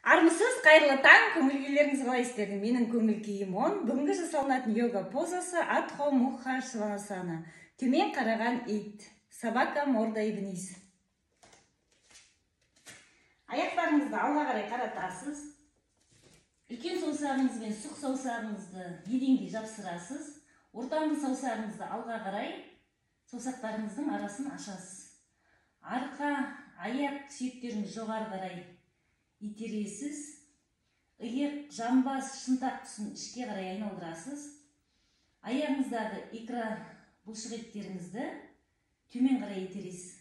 Армысыз, қайырлы таң, көңіл күйлеріңіз қалай істеді? Менің көңіл күйім оң. Бүгінгі жасалынатын йога позасы Адхо Мукха Шванасана. Төмен қараған ит. Собака мордой вниз. Аяқтарыңызды алға қарай қаратасыз. Үлкен саусағыңыз бен сұқ саусағыңызды еденге жапсырасыз. Ортаңғы саусағыңызды алға қарай, саусақтарыңыздың арасын ашасыз. Арқа, аяқ сүйектеріңіз жоғары қарай итересіз. Иық, жамбас, шынтақ тұсын ішке қарай айналдырасыз. Аяғыңыздағы икра бұлшық еттеріңізді төмен қарай итересіз.